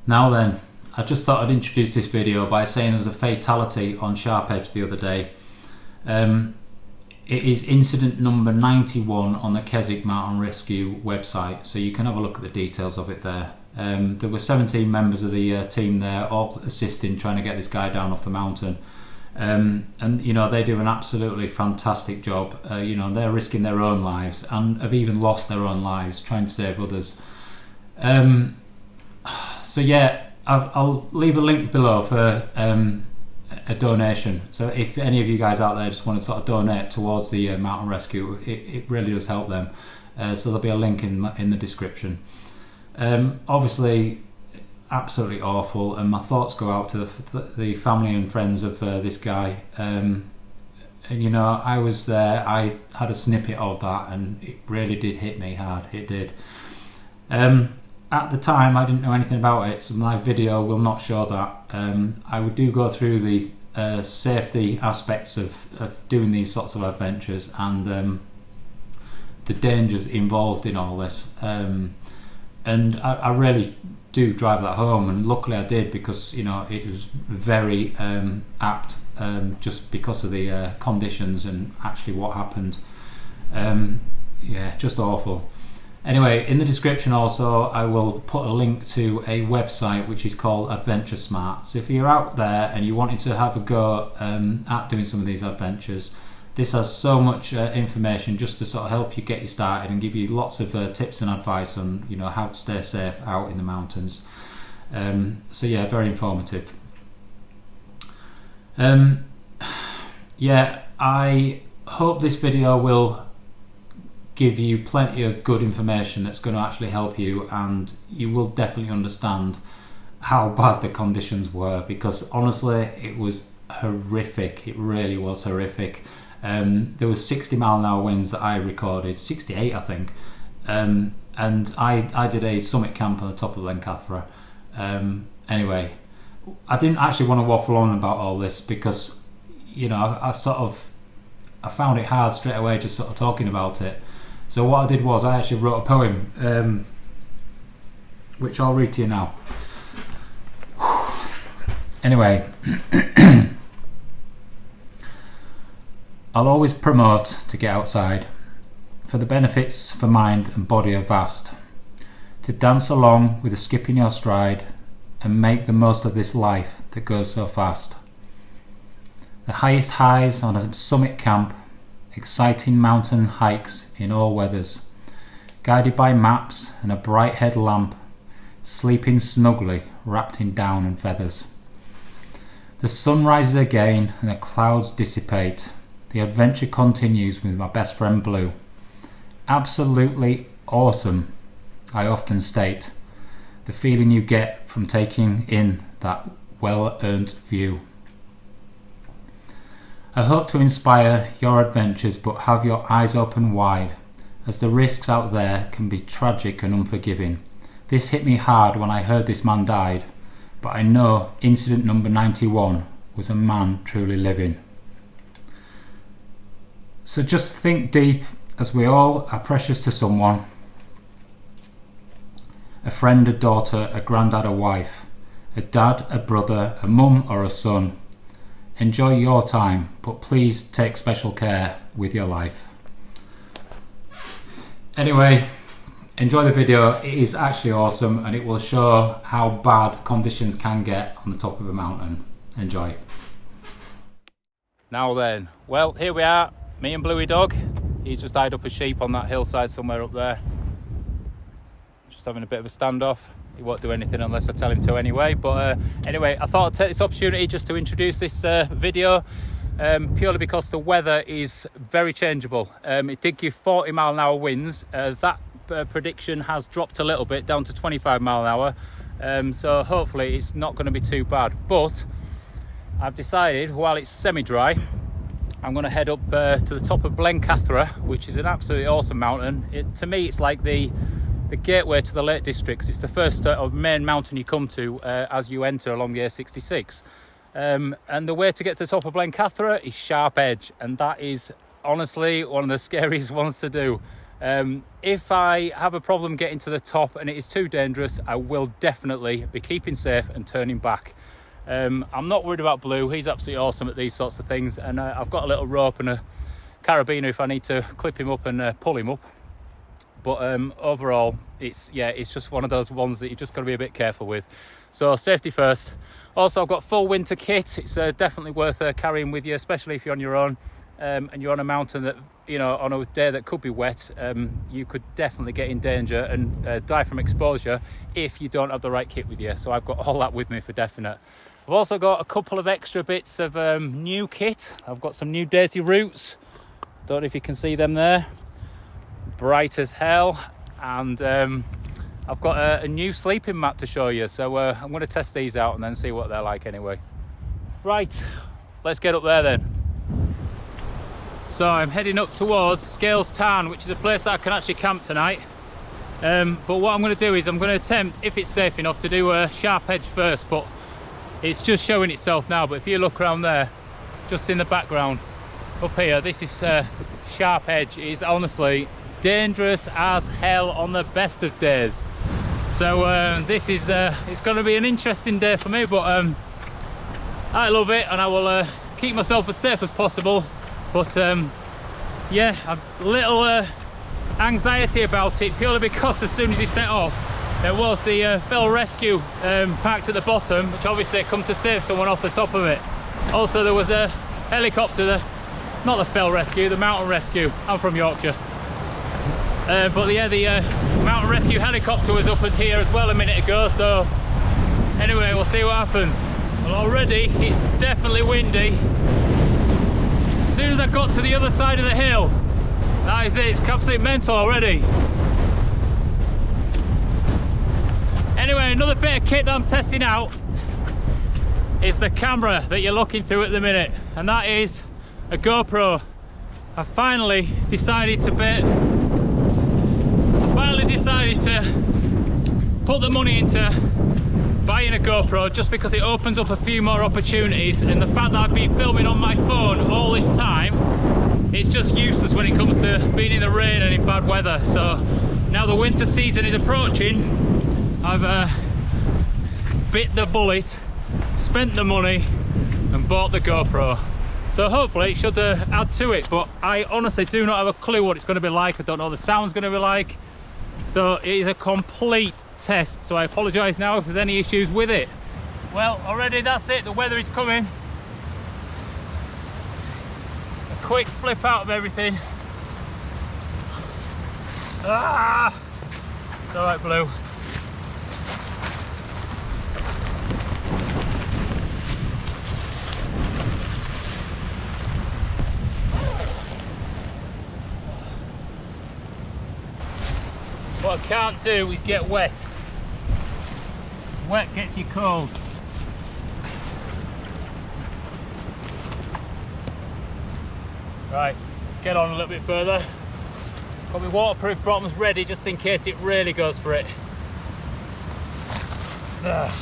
Now then, I just thought I'd introduce this video by saying there was a fatality on Sharp Edge the other day. It is incident number 91 on the Keswick Mountain Rescue website, so you can have a look at the details of it there. There were 17 members of the team there, all assisting trying to get this guy down off the mountain. And you know, they do an absolutely fantastic job. You know, they're risking their own lives and have even lost their own lives trying to save others. So yeah, I'll leave a link below for a donation. So if any of you guys out there just want to sort of donate towards the mountain rescue, it really does help them. So there'll be a link in the description. Obviously, absolutely awful, and my thoughts go out to the family and friends of this guy. And you know, I was there, I had a snippet of that, and it really did hit me hard. It did. At the time, I didn't know anything about it, so my video will not show that. I do go through the safety aspects of doing these sorts of adventures and the dangers involved in all this. And I really do drive that home, and luckily I did, because you know, it was very apt, just because of the conditions and actually what happened. Yeah, just awful. Anyway, in the description also I will put a link to a website which is called adventuresome. So if you're out there and you wanted to have a go at doing some of these adventures, this has so much information just to sort of help you get you started and give you lots of tips and advice on, you know, how to stay safe out in the mountains. So yeah, very informative. Yeah, I hope this video will give you plenty of good information that's going to actually help you, and you will definitely understand how bad the conditions were, because honestly it was horrific. It really was horrific. There was 60-mile-an-hour winds that I recorded, 68 I think, and I did a summit camp on the top of Blencathra. Anyway, I didn't actually want to waffle on about all this, because you know, I found it hard straight away just sort of talking about it. So what I did was I actually wrote a poem, which I'll read to you now. Anyway, I'll always promote to get outside, for the benefits for mind and body are vast. To dance along with a skip in your stride and make the most of this life that goes so fast. The highest highs on a summit camp, exciting mountain hikes in all weathers, guided by maps and a bright headlamp, sleeping snugly wrapped in down and feathers. The sun rises again and the clouds dissipate. The adventure continues with my best friend Blue. Absolutely awesome, I often state, the feeling you get from taking in that well-earned view. I hope to inspire your adventures, but have your eyes open wide, as the risks out there can be tragic and unforgiving. This hit me hard when I heard this man died, but I know incident number 91 was a man truly living. So just think deep, as we all are precious to someone. A friend, a daughter, a granddad, a wife, a dad, a brother, a mum or a son. Enjoy your time, but please take special care with your life. Anyway, enjoy the video. It is actually awesome, and it will show how bad conditions can get on the top of a mountain. Enjoy. Now then, well, here we are, me and Bluey Dog. He's just tied up a sheep on that hillside somewhere up there. Just having a bit of a standoff. He won't do anything unless I tell him to anyway. But anyway, I thought I'd take this opportunity just to introduce this video, purely because the weather is very changeable. It did give 40-mile-an-hour winds. That prediction has dropped a little bit down to 25 mile an hour. So hopefully it's not going to be too bad. But I've decided, while it's semi-dry, I'm going to head up to the top of Blencathra, which is an absolutely awesome mountain. To me, it's like the gateway to the Lake Districts. It's the first main mountain you come to as you enter along the A66. And the way to get to the top of Blencathra is Sharp Edge, and that is honestly one of the scariest ones to do. If I have a problem getting to the top and it is too dangerous, I will definitely be keeping safe and turning back. I'm not worried about Blue. He's absolutely awesome at these sorts of things, and I've got a little rope and a carabiner if I need to clip him up and pull him up. But overall, it's just one of those ones that you just got to be a bit careful with. So safety first. Also, I've got full winter kit. It's definitely worth carrying with you, especially if you're on your own and you're on a mountain that, you know, on a day that could be wet. You could definitely get in danger and die from exposure if you don't have the right kit with you. So I've got all that with me for definite. I've also got a couple of extra bits of new kit. I've got some new Daisy roots. Don't know if you can see them there. Bright as hell. And I've got a new sleeping mat to show you. So I'm going to test these out and then see what they're like anyway. Right, let's get up there then. So I'm heading up towards Scales Tarn, which is a place that I can actually camp tonight. But what I'm going to do is I'm going to attempt, if it's safe enough, to do a sharp edge first. But it's just showing itself now. But if you look around there, just in the background, up here, this is sharp edge. It is honestly dangerous as hell on the best of days. So this is it's going to be an interesting day for me, but I love it, and I will keep myself as safe as possible. But yeah, I've a little anxiety about it, purely because as soon as he set off, there was the fell rescue parked at the bottom, which obviously come to save someone off the top of it. Also, there was a helicopter, not the fell rescue, the mountain rescue. I'm from Yorkshire. But yeah, the mountain rescue helicopter was up in here as well a minute ago. So anyway, we'll see what happens. Well, already it's definitely windy. As soon as I got to the other side of the hill, that is it, it's absolutely mental already. Anyway, another bit of kit that I'm testing out is the camera that you're looking through at the minute, and that is a GoPro. I finally decided to put the money into buying a GoPro, just because it opens up a few more opportunities, and the fact that I've been filming on my phone all this time, it's just useless when it comes to being in the rain and in bad weather. So now the winter season is approaching, I've bit the bullet, spent the money and bought the GoPro. So hopefully it should add to it, but I honestly do not have a clue what it's going to be like. I don't know what the sound's going to be like. So it is a complete test, so I apologise now if there's any issues with it. Well, already that's it, the weather is coming. A quick flip out of everything. Ah! It's alright, Blue. What I can't do is get wet. Wet gets you cold. Right, let's get on a little bit further. Got my waterproof bottoms ready just in case it really goes for it. Ugh.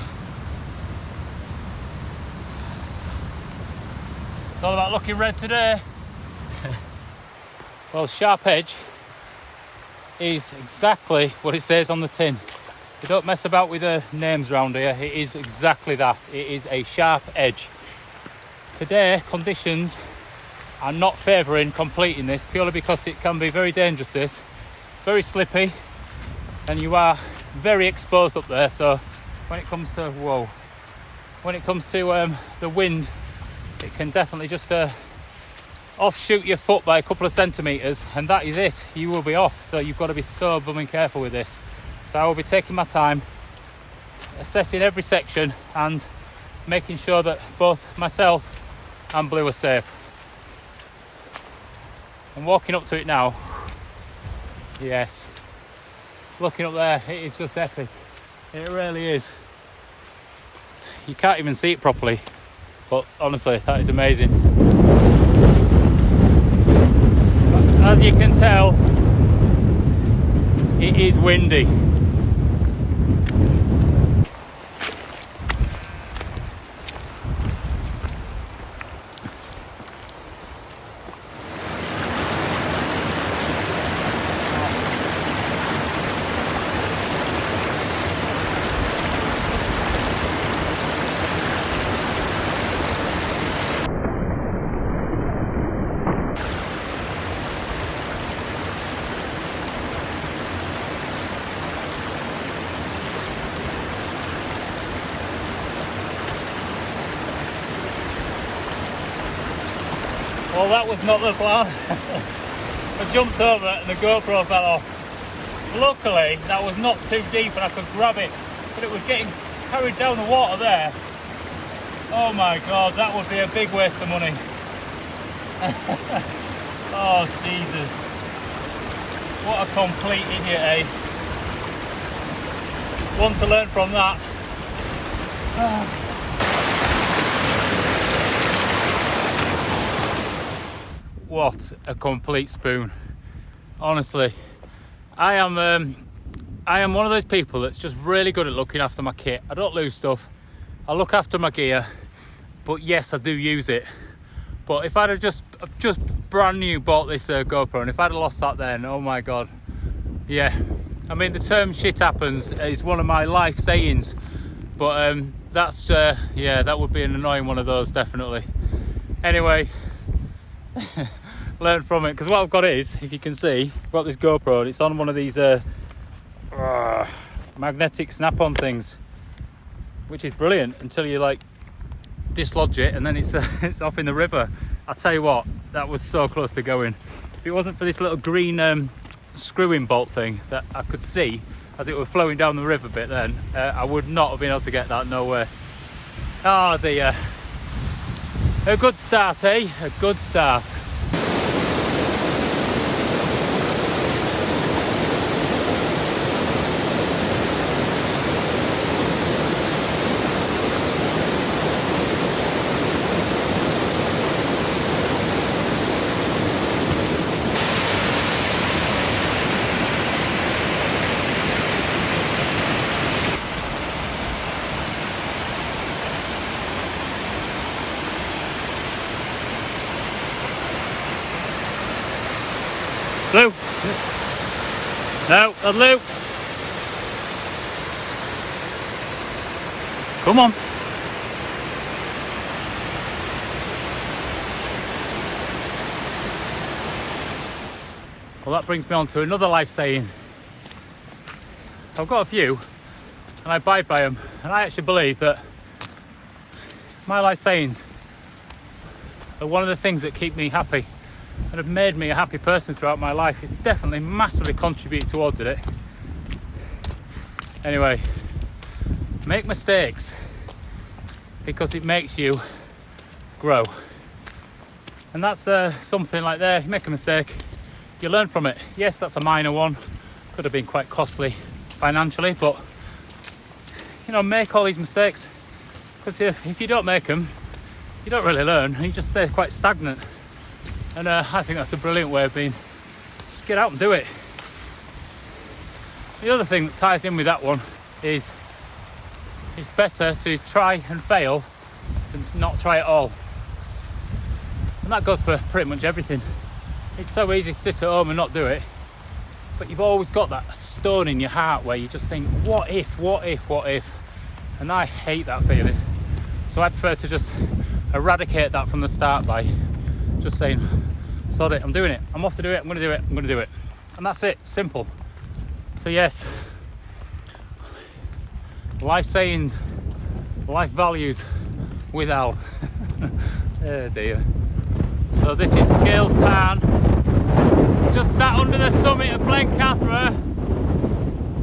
It's all about looking red today. Well, sharp edge is exactly what it says on the tin. You don't mess about with the names around here. It is exactly that. It is a sharp edge. Today, conditions are not favouring completing this, purely because it can be very dangerous, this. Very slippy, and you are very exposed up there. So when it comes to, the wind, it can definitely just offshoot your foot by a couple of centimetres, and that is it. You will be off. So you've got to be so blooming careful with this. So I will be taking my time, assessing every section and making sure that both myself and Blue are safe. I'm walking up to it now. Yes, looking up there, it is just epic. It really is. You can't even see it properly, but honestly, that is amazing. As you can tell, it is windy. Well, that was not the plan. I jumped over and the GoPro fell off. Luckily, that was not too deep and I could grab it, but it was getting carried down the water there. Oh my God, that would be a big waste of money. Oh Jesus. What a complete idiot, eh? One to learn from that. What a complete spoon. Honestly, I am one of those people that's just really good at looking after my kit. I don't lose stuff. I look after my gear, but yes, I do use it. But if I'd have just brand new bought this GoPro, and if I'd have lost that then, oh my God. Yeah, I mean, the term shit happens is one of my life sayings, but that's, yeah, that would be an annoying one of those, definitely. Anyway, learn from it, because what I've got is, if you can see, I've got this GoPro and it's on one of these magnetic snap-on things, which is brilliant until you like dislodge it and then it's it's off in the river. I'll tell you what, that was so close to going. If it wasn't for this little green screwing bolt thing that I could see as it was flowing down the river bit, then I would not have been able to get that, no way. Oh dear. A good start, eh? A good start. Lou! No, not Lou! Come on! Well, that brings me on to another life saying. I've got a few and I abide by them, and I actually believe that my life sayings are one of the things that keep me happy and have made me a happy person throughout my life. It's definitely massively contributed towards it. Anyway, make mistakes because it makes you grow. And that's something like there, you make a mistake, you learn from it. Yes, that's a minor one, could have been quite costly financially, but you know, make all these mistakes, because if you don't make them, you don't really learn, you just stay quite stagnant. And I think that's a brilliant way of being. Just get out and do it. The other thing that ties in with that one is it's better to try and fail than to not try at all. And that goes for pretty much everything. It's so easy to sit at home and not do it, but you've always got that stone in your heart where you just think, what if, what if, what if? And I hate that feeling. So I prefer to just eradicate that from the start by just saying, sod it, I'm doing it, I'm off to do it, I'm going to do it, I'm going to do it. And that's it, simple. So yes, life sayings, life values with Al. Oh dear. So this is Scales Tarn. It's just sat under the summit of Blencathra.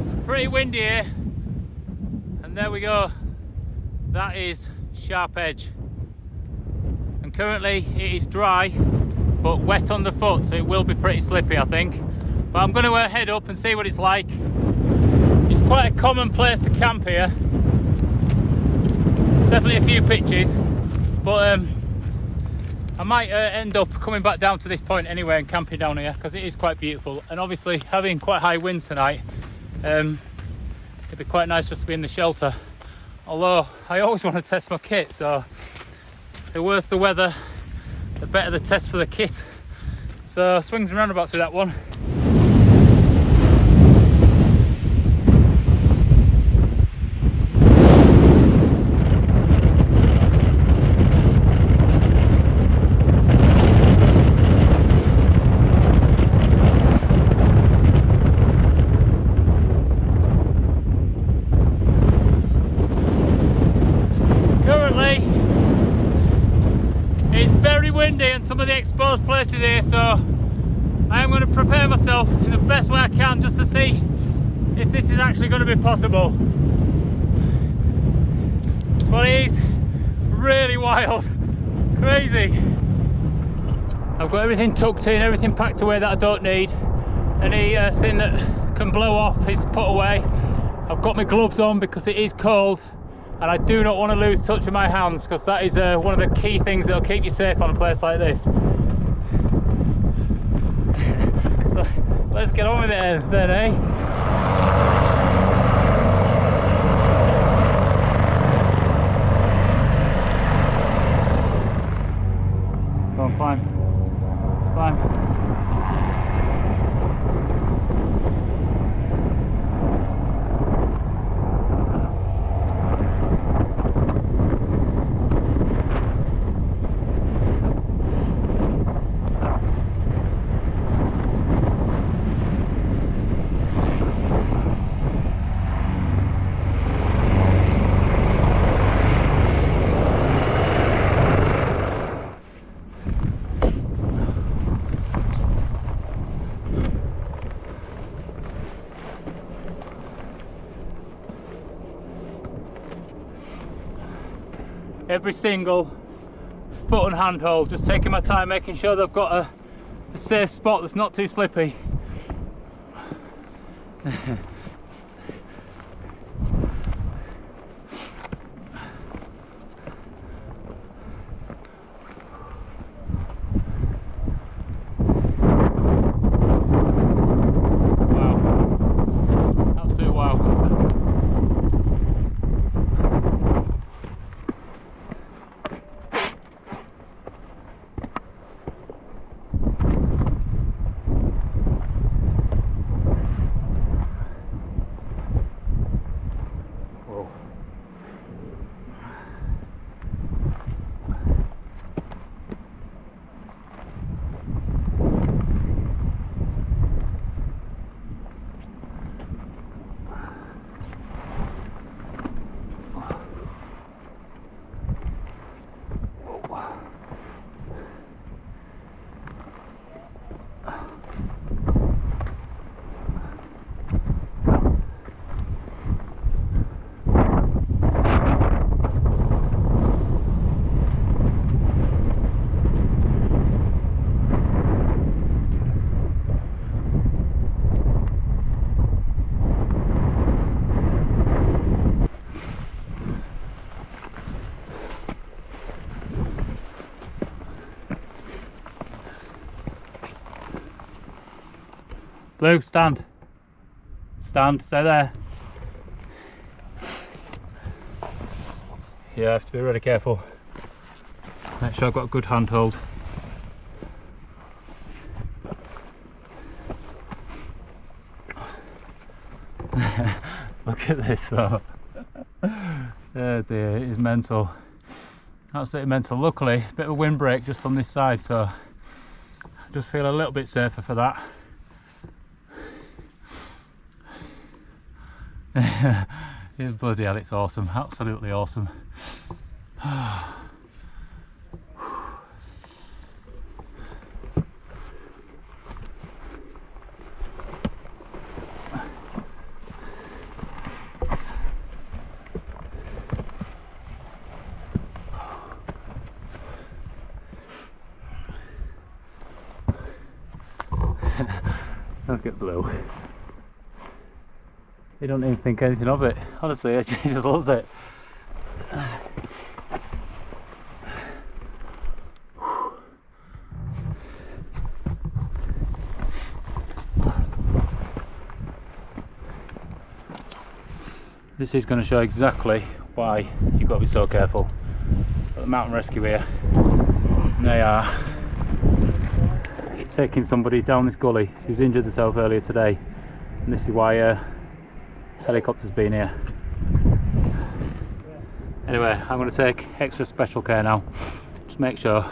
It's pretty windy here. And there we go. That is Sharp Edge. And currently it is dry but wet underfoot, so it will be pretty slippy, I think. But I'm going to head up and see what it's like. It's quite a common place to camp here. Definitely a few pitches, but I might end up coming back down to this point anyway and camping down here because it is quite beautiful. And obviously having quite high winds tonight, it'd be quite nice just to be in the shelter. Although I always want to test my kit, so the worse the weather, the better the test for the kit. So swings and roundabouts with that one. windy and some of the exposed places here, so I am going to prepare myself in the best way I can just to see if this is actually going to be possible. But it is really wild, crazy. I've got everything tucked in, everything packed away that I don't need. Anything that can blow off is put away. I've got my gloves on because it is cold, and I do not want to lose touch with my hands, because that is one of the key things that will keep you safe on a place like this. So let's get on with it then, eh? Go on, climb. Climb. Every single foot and handhold, just taking my time, making sure that I've got a safe spot that's not too slippy. Wow, absolute wow. Blue, stand. Stand, stay there. Yeah, I have to be really careful. Make sure I've got a good handhold. Look at this though. Oh dear, it is mental. Absolutely mental. Luckily, a bit of a windbreak just on this side, so I just feel a little bit safer for that. Yeah, bloody hell, it's awesome, absolutely awesome. Look at Blue. He don't even think anything of it. Honestly, he just loves it. This is going to show exactly why you've got to be so careful. Got the mountain rescue here. They are taking somebody down this gully who's injured themselves earlier today, and this is why helicopter's been here. Anyway, I'm going to take extra special care now. Just make sure,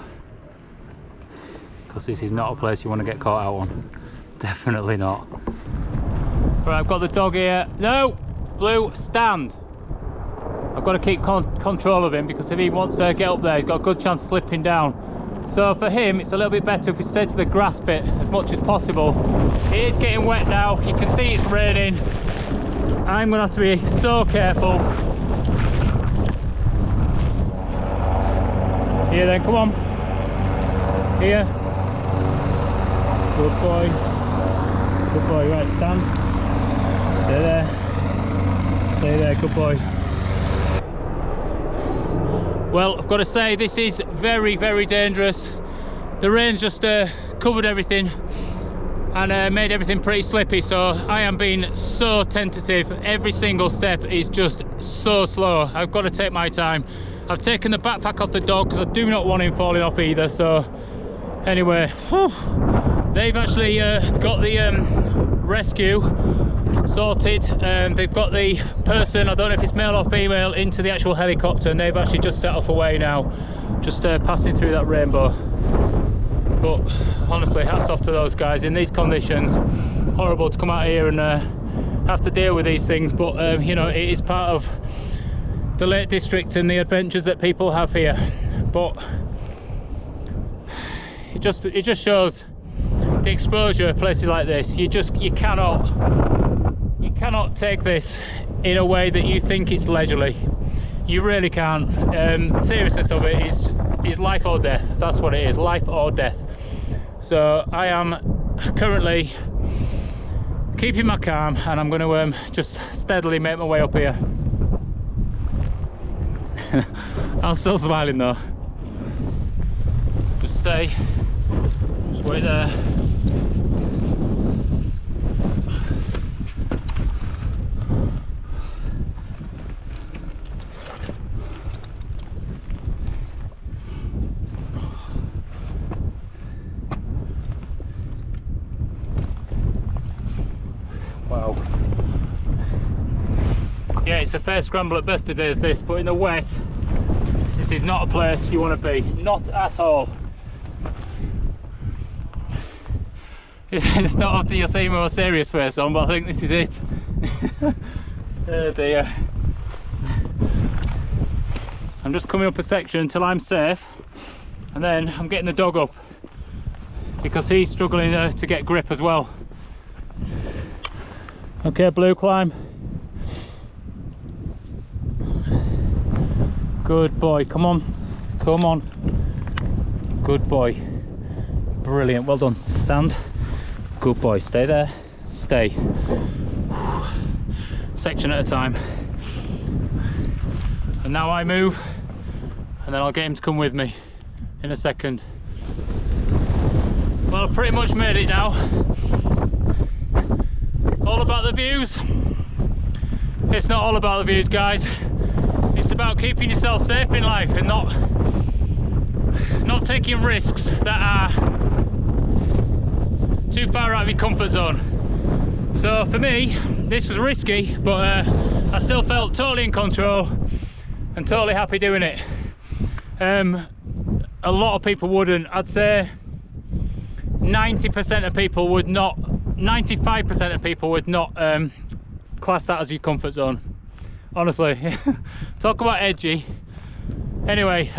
because this is not a place you want to get caught out on. Definitely not. Right, I've got the dog here. No! Blue, stand! I've got to keep control of him, because if he wants to get up there, he's got a good chance of slipping down. So for him, it's a little bit better if we stay to the grass bit as much as possible. It is getting wet now. You can see it's raining. I'm gonna have to be so careful. Here then, come on. Here. Good boy. Good boy, right, stand. Stay there. Stay there, good boy. Well, I've got to say, this is very, very dangerous. The rain's just covered everything and made everything pretty slippy, so I am being so tentative. Every single step is just so slow. I've got to take my time. I've taken the backpack off the dog because I do not want him falling off either, so anyway, whew, they've actually got the rescue sorted. They've got the person, I don't know if it's male or female, into the actual helicopter, and they've actually just set off away now, just passing through that rainbow. But honestly, hats off to those guys. In these conditions, horrible to come out here and have to deal with these things, but you know, it is part of the Lake District and the adventures that people have here. But it just shows the exposure of places like this. You cannot take this in a way that you think it's leisurely. You really can't. The seriousness of it is life or death. That's what it is, life or death. So I am currently keeping my calm, and I'm going to just steadily make my way up here. I'm still smiling though. Just stay. Just wait there. Wow. Yeah, it's a fair scramble at best of days this, but in the wet, this is not a place you want to be. Not at all. It's not often you'll see a more serious face on, but I think this is it. Oh dear. I'm just coming up a section until I'm safe, and then I'm getting the dog up because he's struggling to get grip as well. Okay, Blue, climb. Good boy, come on, come on. Good boy, brilliant, well done. Stand. Good boy, stay there, stay. Section at a time. And now I move, and then I'll get him to come with me in a second. Well, I've pretty much made it now. All about the views? It's not all about the views, guys. It's about keeping yourself safe in life and not taking risks that are too far out of your comfort zone. So for me, this was risky, but I still felt totally in control and totally happy doing it. A lot of people wouldn't. I'd say 90% of people would not, 95% of people would not class that as your comfort zone. Honestly, talk about edgy. Anyway,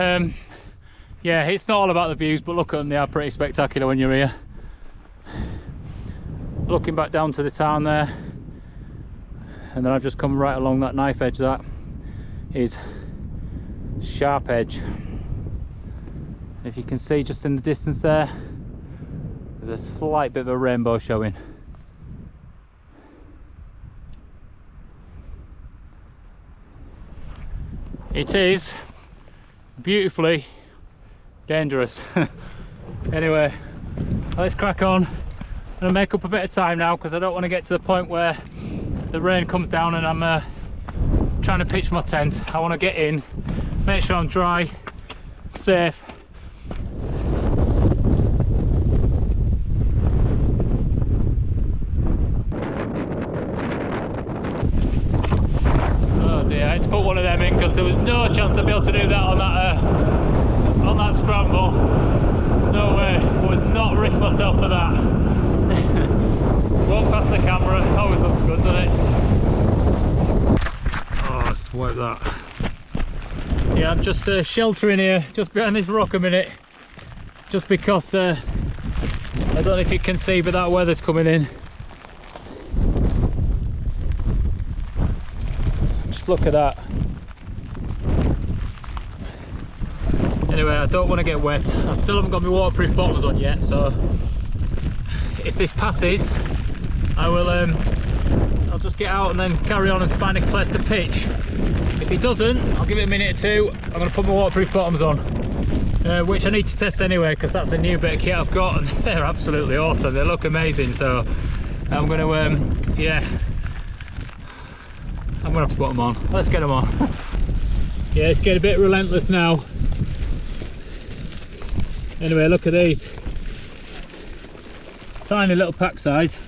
yeah, it's not all about the views, but look at them, they are pretty spectacular when you're here. Looking back down to the town there, and then I've just come right along that knife edge. That is Sharp Edge. If you can see just in the distance there, there's a slight bit of a rainbow showing. It is beautifully dangerous. Anyway, let's crack on. I'm gonna make up a bit of time now because I don't want to get to the point where the rain comes down and I'm trying to pitch my tent. I want to get in, make sure I'm dry, safe. Oh dear, I had to put one of them in because there was no chance I'd be able to do that on that scramble. No way, I would not risk myself for that. Walk past the camera, always looks good, doesn't it? Oh, let's wipe that. Yeah, I'm just sheltering here, just behind this rock a minute. just because I don't know if you can see, but that weather's coming in. Just look at that. Anyway, I don't want to get wet. I still haven't got my waterproof bottoms on yet, so if this passes, I will I'll just get out and then carry on and find a place to pitch. If it doesn't, I'll give it a minute or two. I'm going to put my waterproof bottoms on, which I need to test anyway, because that's a new bit of kit I've got, and they're absolutely awesome. They look amazing, so I'm going to yeah, I'm going to have to put them on. Let's get them on. Yeah, it's getting a bit relentless now. Anyway, look at these. Tiny little pack size.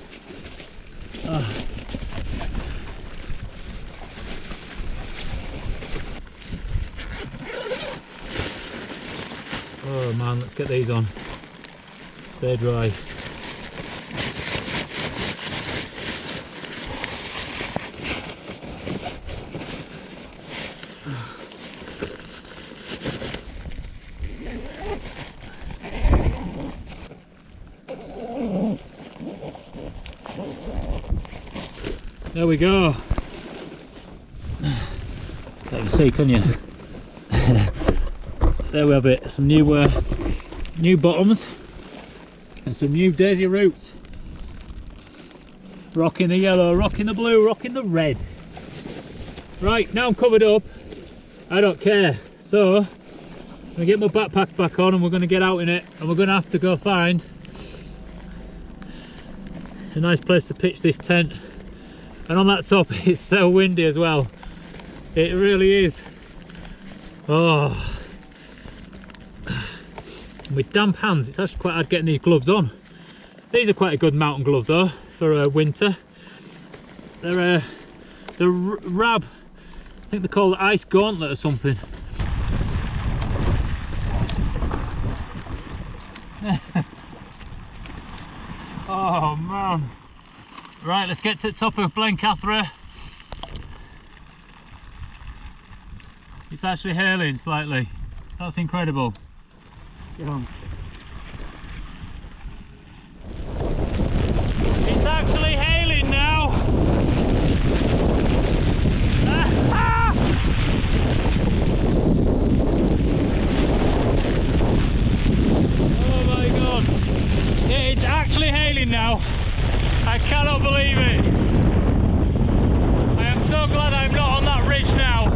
Oh man, let's get these on. Stay dry. There we go. Can't even see, can you? There we have it. Some new bottoms and some new daisy roots. Rocking the yellow, rocking the blue, rocking the red. Right, now I'm covered up. I don't care. So I'm gonna get my backpack back on and we're gonna get out in it, and we're gonna have to go find a nice place to pitch this tent. And on that top, it's so windy as well. It really is. Oh, with damp hands, it's actually quite hard getting these gloves on. These are quite a good mountain glove though for winter. They're Rab. I think they're called Ice Gauntlet or something. Oh man. Right, let's get to the top of Blencathra. It's actually hailing slightly. That's incredible. Get on. It's actually hailing now. Ah! Oh my god. It's actually hailing now. I cannot believe it. I am so glad I'm not on that ridge now.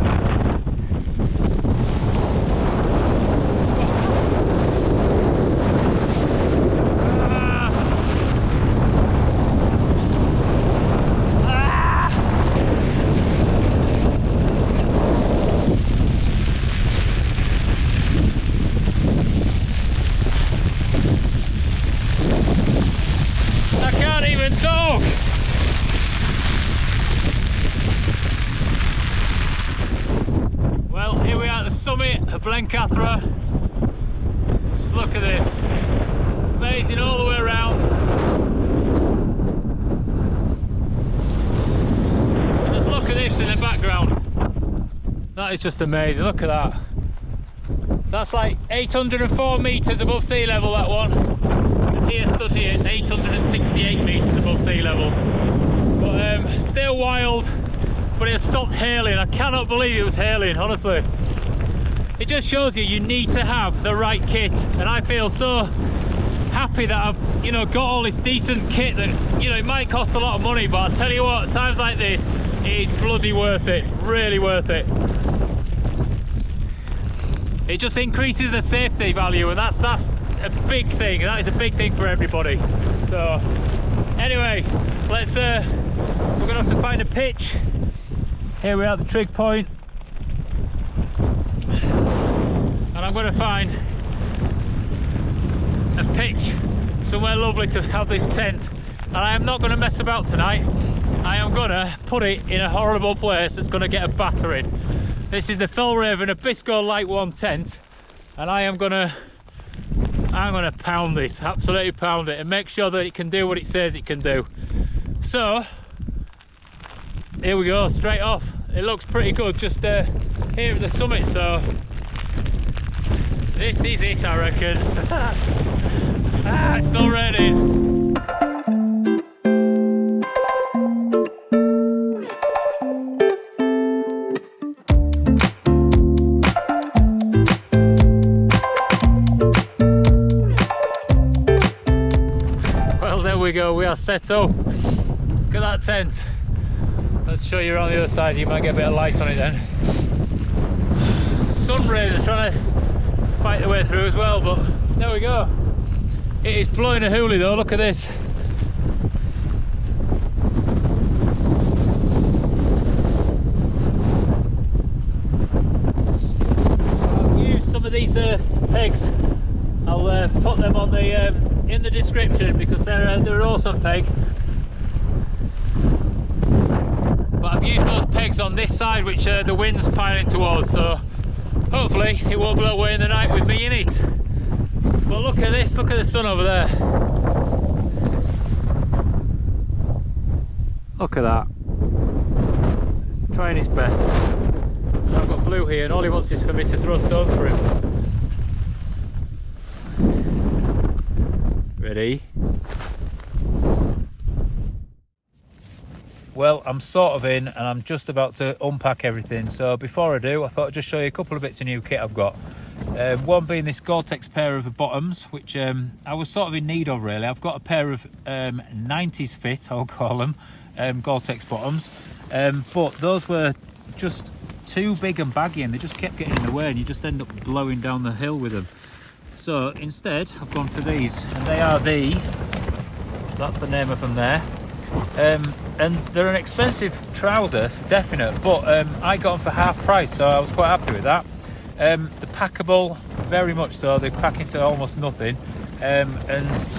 Blencathra. Just look at this. Amazing all the way around. Just look at this in the background. That is just amazing. Look at that. That's like 804 metres above sea level, that one. And here, stood here, it's 868 metres above sea level. But still wild. But it has stopped hailing. I cannot believe it was hailing, honestly. It just shows you need to have the right kit, and I feel so happy that I've got all this decent kit that it might cost a lot of money, but I'll tell you what, at times like this it is bloody worth it, really worth it. It just increases the safety value, and that's a big thing. That is a big thing for everybody. So anyway, let's we're gonna have to find a pitch. Here we are at the trig point. And I'm going to find a pitch somewhere lovely to have this tent, and I am not going to mess about tonight. I am going to put it in a horrible place that's going to get a battering. This is the Fjellraven Abisko Light 1 tent, and I'm going to pound it, absolutely pound it, and make sure that it can do what it says it can do. So here we go, straight off. It looks pretty good just here at the summit, so This is it, I reckon. It's still raining. Well, there we go. We are set up. Look at that tent. Let's show you around the other side. You might get a bit of light on it then. Sun rays are trying to fight their way through as well, but there we go. It is blowing a hoolie though, look at this. I've used some of these pegs. I'll put them on the in the description because they're an awesome peg. But I've used those pegs on this side which the wind's piling towards, so hopefully it won't blow away in the night with me in it. But look at this, look at the sun over there. Look at that. It's trying its best. And I've got Blue here and all he wants is for me to throw stones for him. Ready? Well, I'm sort of in and I'm just about to unpack everything. So before I do, I thought I'd just show you a couple of bits of new kit I've got. One being this Gore-Tex pair of bottoms, which I was sort of in need of really. I've got a pair of 90s fit, I'll call them, Gore-Tex bottoms. But those were just too big and baggy and they just kept getting in the way and you just end up blowing down the hill with them. So instead, I've gone for these. And they are that's the name of them there. And they're an expensive trouser, definite, but I got them for half price, so I was quite happy with that. They're packable, very much so. They pack into almost nothing, and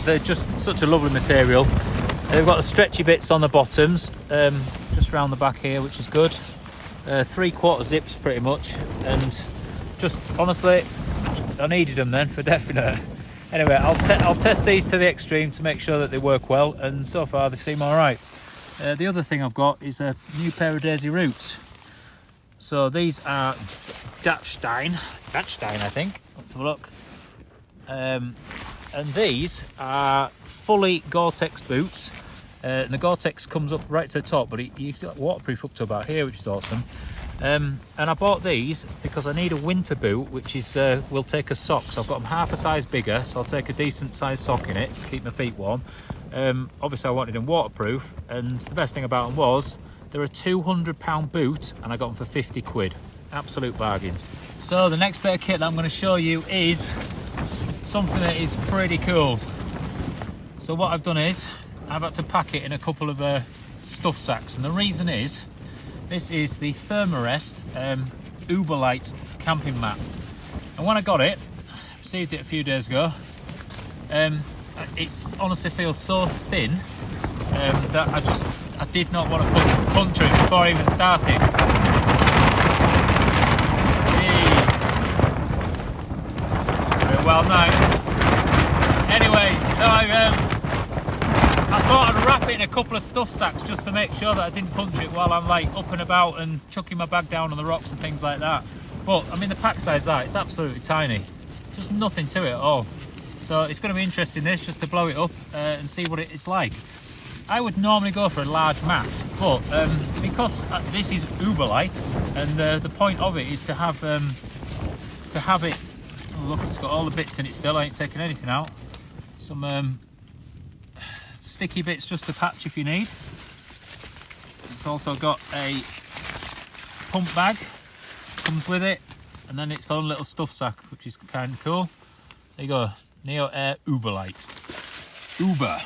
they're just such a lovely material. They've got the stretchy bits on the bottoms, just round the back here, which is good. 3/4 zips pretty much, and just honestly, I needed them then for definite. Anyway, I'll test these to the extreme to make sure that they work well, and so far they seem all right. The other thing I've got is a new pair of Daisy Roots. So these are Dachstein I think. Let's have a look. And these are fully Gore-Tex boots. And the Gore-Tex comes up right to the top, but you've got waterproof up to about here, which is awesome. And I bought these because I need a winter boot, which is will take a sock. So I've got them half a size bigger, so I'll take a decent size sock in it to keep my feet warm. Obviously I wanted them waterproof, and the best thing about them was they're a £200 boot and I got them for 50 quid. Absolute bargains. So the next bit of kit that I'm going to show you is something that is pretty cool. So what I've done is I've had to pack it in a couple of stuff sacks, and the reason is this is the Thermarest Uberlight camping mat, and when I got it, received it a few days ago, it honestly feels so thin that I did not want to puncture it before I even started. Jeez. It's a bit well now. Anyway, so I thought I'd wrap it in a couple of stuff sacks just to make sure that I didn't puncture it while I'm like up and about and chucking my bag down on the rocks and things like that. But I mean, the pack size that, it's absolutely tiny. Just nothing to it at all. So it's going to be interesting this, just to blow it up and see what it's like. I would normally go for a large mat, but because this is Uberlight, and the point of it is to have it, oh, look, it's got all the bits in it still, I ain't taking anything out. Some sticky bits just to patch if you need. It's also got a pump bag, comes with it, and then its own little stuff sack, which is kind of cool. There you go, Neo Air Uberlight. Uber.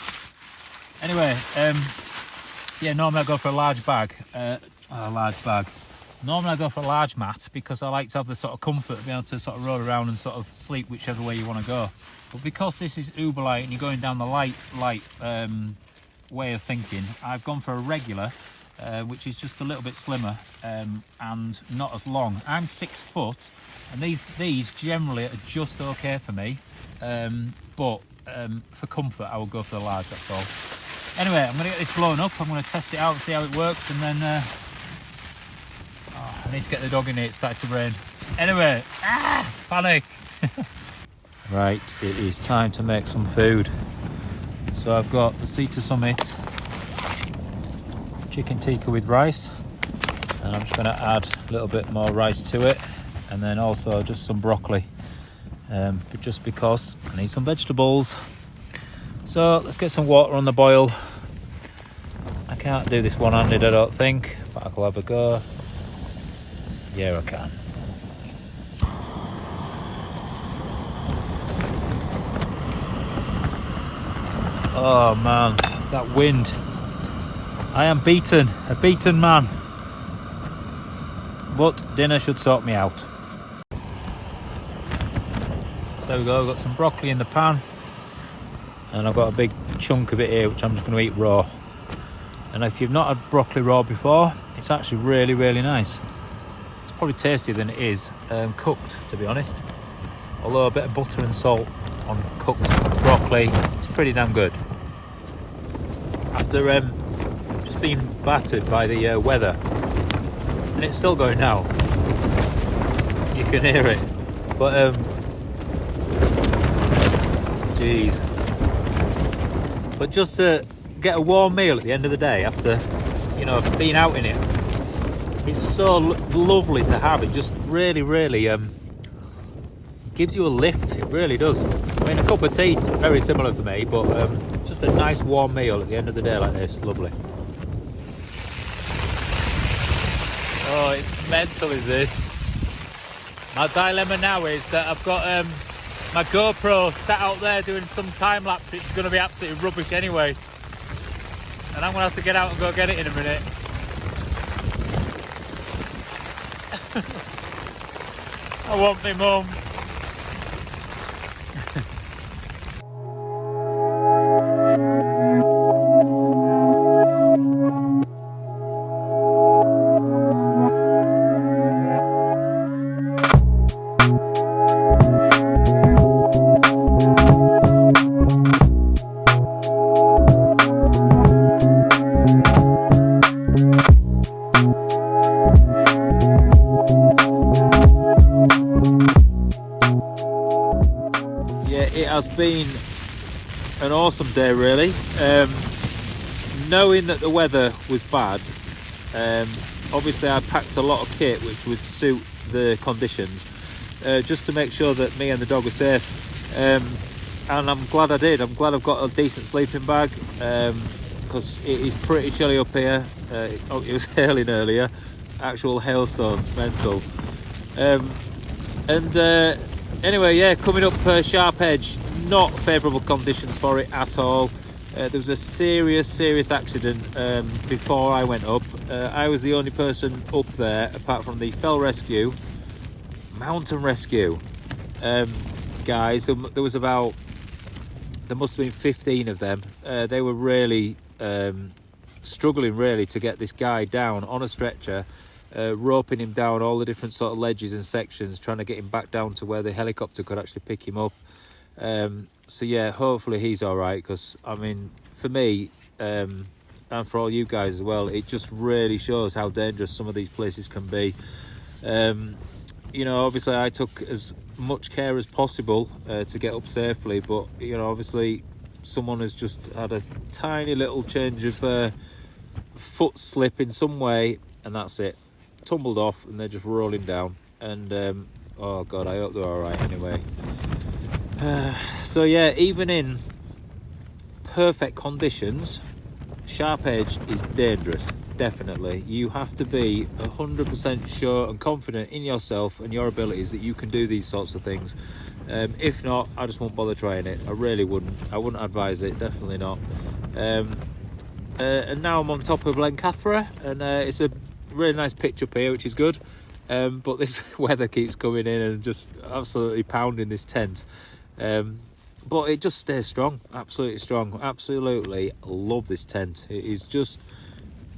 Anyway, yeah, normally I go for a large bag. Normally I go for a large mat because I like to have the sort of comfort of being able to sort of roll around and sort of sleep whichever way you want to go. But because this is Uberlight and you're going down the light way of thinking, I've gone for a regular, which is just a little bit slimmer and not as long. I'm 6 foot, and these generally are just okay for me, but for comfort I will go for the large, that's all. Anyway, I'm going to get this blown up, I'm going to test it out and see how it works, and then I need to get the dog in here, it started to rain. Anyway, panic. Right, it is time to make some food. So I've got the Cedar Summit chicken tikka with rice, and I'm just going to add a little bit more rice to it, and then also just some broccoli, but just because I need some vegetables. So let's get some water on the boil. I can't do this one-handed, I don't think, but I'll have a go. Yeah, I can. Oh man, that wind. I am beaten, a beaten man. But dinner should sort me out. So there we go, I've got some broccoli in the pan. And I've got a big chunk of it here, which I'm just going to eat raw. And if you've not had broccoli raw before, it's actually really, really nice. It's probably tastier than it is cooked, to be honest. Although a bit of butter and salt on cooked broccoli, it's pretty damn good. After just being battered by the weather, and it's still going now, you can hear it, but jeez. But just to get a warm meal at the end of the day after, you know, being out in it, it's so lovely to have. It just really, really gives you a lift. It really does. I mean, a cup of tea, very similar for me, but just a nice warm meal at the end of the day like this, lovely. Oh, it's mental, is this? My dilemma now is that I've got my GoPro sat out there doing some time lapse. It's going to be absolutely rubbish anyway, and I'm going to have to get out and go get it in a minute. I want me mum. Has been an awesome day, really. Knowing that the weather was bad, obviously I packed a lot of kit which would suit the conditions, just to make sure that me and the dog are safe, and I'm glad I did. I'm glad I've got a decent sleeping bag, because it is pretty chilly up here. It was hailing earlier, actual hailstones, mental. Anyway, yeah, coming up Sharp Edge, not favourable conditions for it at all. There was a serious accident before I went up. I was the only person up there, apart from the fell rescue, mountain rescue guys. There must have been 15 of them. They were really struggling really to get this guy down on a stretcher, roping him down all the different sort of ledges and sections, trying to get him back down to where the helicopter could actually pick him up. So yeah, hopefully he's all right, because I mean, for me and for all you guys as well, it just really shows how dangerous some of these places can be. You know, obviously I took as much care as possible to get up safely, but you know, obviously someone has just had a tiny little change of foot slip in some way, and that's it, tumbled off, and they're just rolling down. And oh god, I hope they're all right anyway. So yeah, even in perfect conditions, Sharp Edge is dangerous, definitely. You have to be 100% sure and confident in yourself and your abilities that you can do these sorts of things. If not, I just won't bother trying it. I really wouldn't. I wouldn't advise it, definitely not. And now I'm on top of Blencathra, and it's a really nice pitch up here, which is good. But this weather keeps coming in and just absolutely pounding this tent. But it just stays strong, absolutely strong. Absolutely love this tent. It is just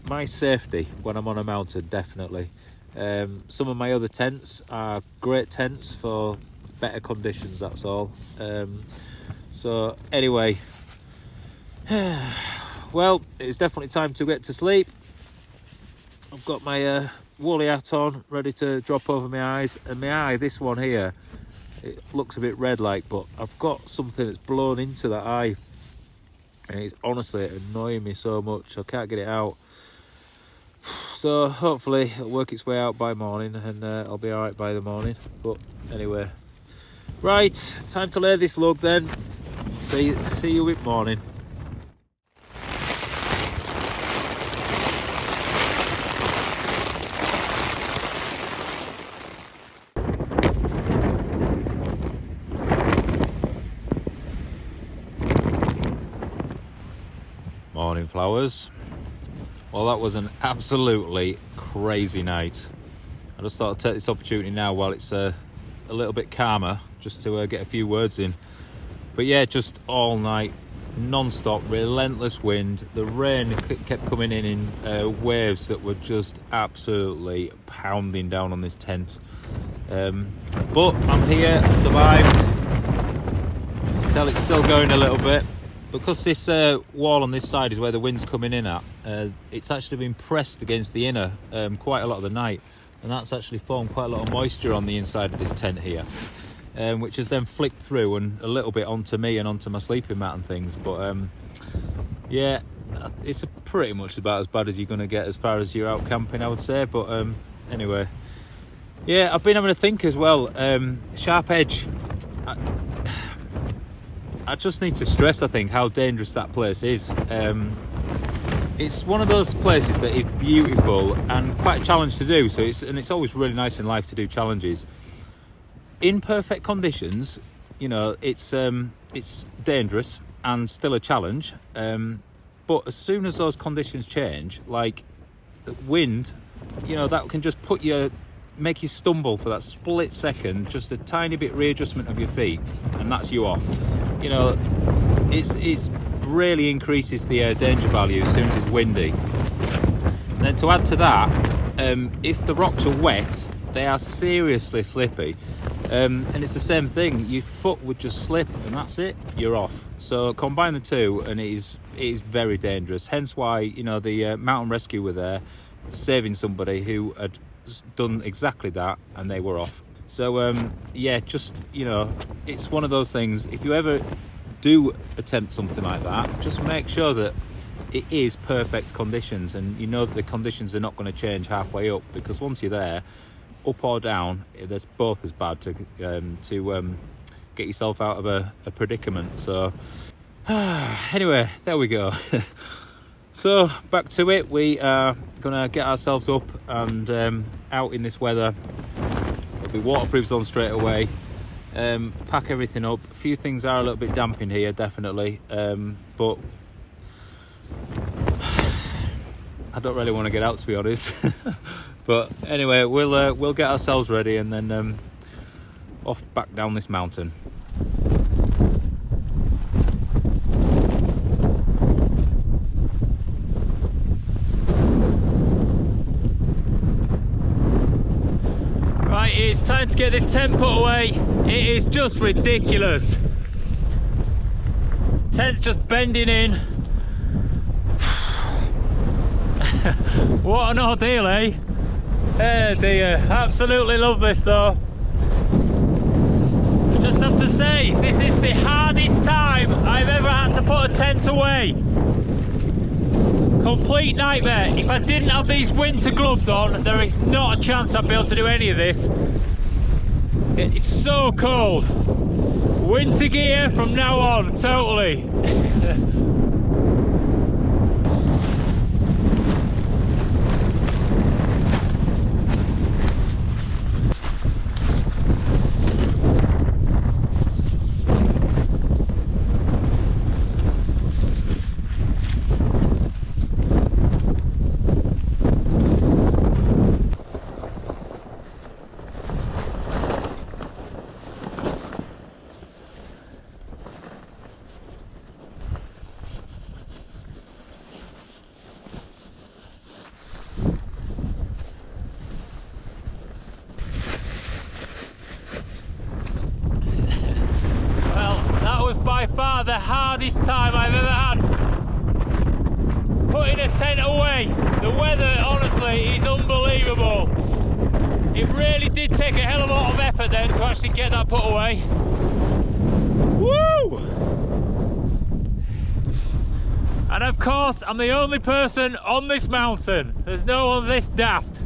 my safety when I'm on a mountain, definitely. Some of my other tents are great tents for better conditions, that's all. So anyway, well, it's definitely time to get to sleep. I've got my woolly hat on, ready to drop over my eyes. And my eye, this one here, it looks a bit red like, but I've got something that's blown into that eye. And it's honestly annoying me so much, I can't get it out. So hopefully it'll work its way out by morning, and I'll be alright by the morning. But anyway, right, time to lay this lug then. See you with morning. Morning, flowers. Well, that was an absolutely crazy night. I just thought I'd take this opportunity now while it's a little bit calmer, just to get a few words in. But yeah, just all night, non-stop, relentless wind. The rain kept coming in waves that were just absolutely pounding down on this tent. But I'm here, survived. Still, it's still going a little bit. Because this wall on this side is where the wind's coming in at, it's actually been pressed against the inner quite a lot of the night, and that's actually formed quite a lot of moisture on the inside of this tent here, which has then flicked through and a little bit onto me and onto my sleeping mat and things. But yeah, it's pretty much about as bad as you're going to get as far as you're out camping, I would say. But anyway, yeah, I've been having a think as well. Sharp Edge, I just need to stress, I think, how dangerous that place is. It's one of those places that is beautiful and quite a challenge to do. So it's always really nice in life to do challenges. In perfect conditions, you know, it's dangerous and still a challenge. But as soon as those conditions change, like wind, you know, that can just make you stumble for that split second, just a tiny bit readjustment of your feet, and that's you off. You know, it's really increases the danger value as soon as it's windy. And then to add to that, if the rocks are wet, they are seriously slippy. And it's the same thing, your foot would just slip and that's it, you're off. So combine the two and it is very dangerous. Hence why, you know, the mountain rescue were there saving somebody who had done exactly that and they were off. So yeah, just, you know, it's one of those things, if you ever do attempt something like that, just make sure that it is perfect conditions, and you know that the conditions are not going to change halfway up, because once you're there, up or down, that's both as bad to get yourself out of a predicament. So anyway, there we go. So back to it, we are gonna get ourselves up and out in this weather. It'll be waterproofs on straight away. Pack everything up. A few things are a little bit damp in here, definitely, but I don't really want to get out, to be honest. But anyway, we'll get ourselves ready and then off back down this mountain. Right, it's time to get this tent put away. It is just ridiculous. Tent's just bending in. What an ordeal, eh? Oh dear, absolutely love this though. I just have to say, this is the hardest time I've ever had to put a tent away. Complete nightmare. If I didn't have these winter gloves on, there is not a chance I'd be able to do any of this. It's so cold. Winter gear from now on, totally. By far the hardest time I've ever had putting a tent away. The weather, honestly, is unbelievable. It really did take a hell of a lot of effort then to actually get that put away. Woo! And of course, I'm the only person on this mountain. There's no one this daft.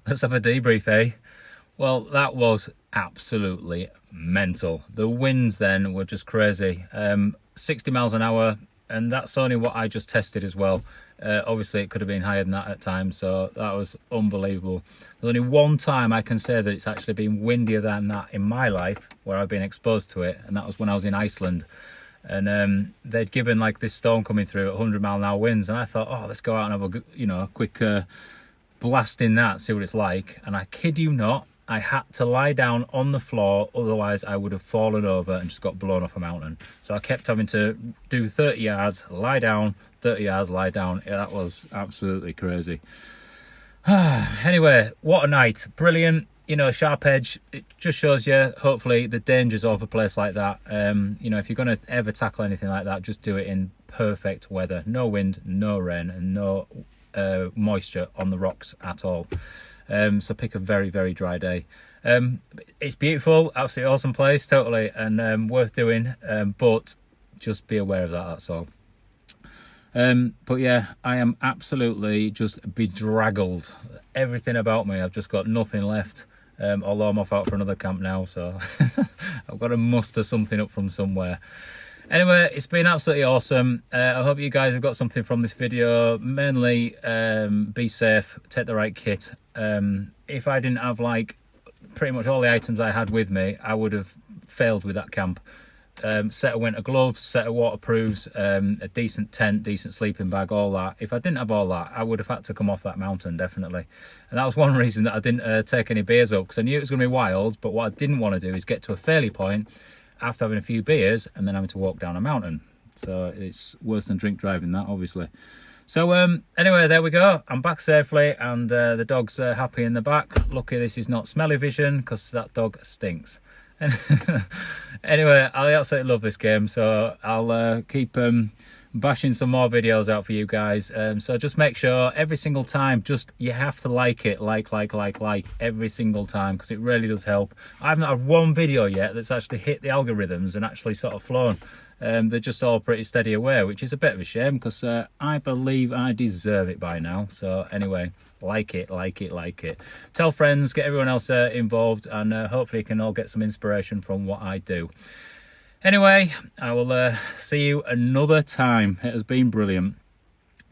Let's have a debrief, eh? Well, that was absolutely mental. The winds then were just crazy. 60 miles an hour, and that's only what I just tested as well. Obviously, it could have been higher than that at times, so that was unbelievable. There's only one time I can say that it's actually been windier than that in my life, where I've been exposed to it, and that was when I was in Iceland. And they'd given like this storm coming through at 100-mile-an-hour winds, and I thought, oh, let's go out and have a quick blast in that, see what it's like. And I kid you not, I had to lie down on the floor, otherwise I would have fallen over and just got blown off a mountain. So I kept having to do 30 yards, lie down, 30 yards, lie down. Yeah, that was absolutely crazy. Anyway, what a night. Brilliant. you know, sharp edge, it just shows you, hopefully, the dangers of a place like that. You know, if you're going to ever tackle anything like that, just do it in perfect weather. No wind, no rain, and no moisture on the rocks at all. So pick a very, very dry day. It's beautiful, absolutely awesome place, totally, and worth doing, but just be aware of that, that's all. But yeah, I am absolutely just bedraggled. Everything about me, I've just got nothing left. Although I'm off out for another camp now, so I've got to muster something up from somewhere. Anyway, it's been absolutely awesome. I hope you guys have got something from this video. Mainly, be safe, take the right kit. If I didn't have like pretty much all the items I had with me, I would have failed with that camp. Set of winter gloves, set of waterproofs, a decent tent, decent sleeping bag, all that. If I didn't have all that, I would have had to come off that mountain, definitely. And that was one reason that I didn't take any beers up, because I knew it was going to be wild, but what I didn't want to do is get to a fairly point after having a few beers and then having to walk down a mountain. So it's worse than drink driving, that, obviously. So anyway, there we go. I'm back safely, and the dog's happy in the back. Lucky this is not smelly vision, because that dog stinks. Anyway, I absolutely love this game, so I'll keep bashing some more videos out for you guys. So just make sure every single time, just you have to like it, like every single time, because it really does help. I haven't had one video yet that's actually hit the algorithms and actually sort of flown. They're just all pretty steady away, which is a bit of a shame, because I believe I deserve it by now. So anyway, like it. Tell friends, get everyone else involved, and hopefully you can all get some inspiration from what I do. Anyway, I will see you another time. It has been brilliant.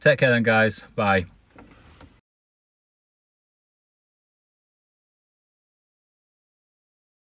Take care then, guys. Bye.